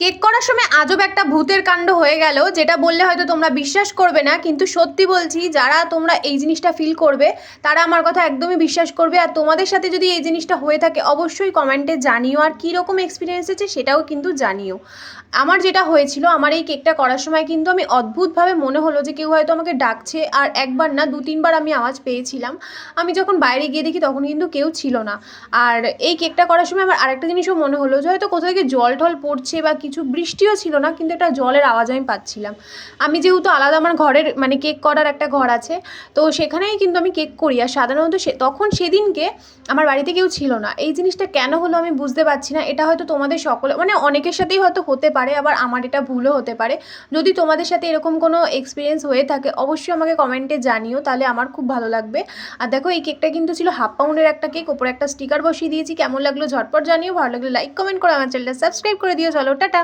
Cake করার সময় আজব একটা ভূতের কাণ্ড হয়ে গেল, যেটা বললে হয়তো তোমরা বিশ্বাস করবে না, কিন্তু সত্যি বলছি, যারা তোমরা এই জিনিসটা ফিল করবে তারা আমার কথা একদমই বিশ্বাস করবে। আর তোমাদের সাথে যদি এই জিনিসটা হয়ে থাকে অবশ্যই কমেন্টে জানিও, আর কী রকম এক্সপিরিয়েন্স আছে সেটাও কিন্তু জানিও। আমার যেটা হয়েছিল, আমার এই কেকটা করার সময় কিন্তু আমি অদ্ভুতভাবে মনে হলো যে কেউ হয়তো আমাকে ডাকছে, আর একবার না দু তিনবার আমি আওয়াজ পেয়েছিলাম। আমি যখন বাইরে গিয়ে দেখি তখন কিন্তু কেউ ছিল না। আর এই কেকটা করার সময় আমার আরেকটা জিনিসও মনে হলো যে হয়তো কোথা থেকে জল টল পড়ছে বা কিছু, বৃষ্টিও ছিল না কিন্তু একটা জলের আওয়াজ আমি পাচ্ছিলাম। আমি যেহেতু আলাদা আমার ঘরের মানে কেক করার একটা ঘর আছে, তো সেখানেই কিন্তু আমি কেক করি। আর সাধারণত তখন সেদিনকে আমার বাড়িতে কেউ ছিল না। এই জিনিসটা কেন হলো আমি বুঝতে পারছি না। এটা হয়তো তোমাদের সকলে মানে অনেকের সাথেই হয়তো হতে পারে, আবার আমার এটা ভুলও হতে পারে। যদি তোমাদের সাথে এরকম কোনো এক্সপিরিয়েন্স হয়ে থাকে অবশ্যই আমাকে কমেন্টে জানিও, তাহলে আমার খুব ভালো লাগবে। আর দেখো, এই কেকটা কিন্তু ছিল হাফ পাউন্ডের একটা কেক, ওপরে একটা স্টিকার বসিয়ে দিয়েছি। কেমন লাগলো ঝটপট জানিও, ভালো লাগলে লাইক কমেন্ট করে আমার চ্যানেলটা সাবস্ক্রাইব করে দিও। চলো টাটা।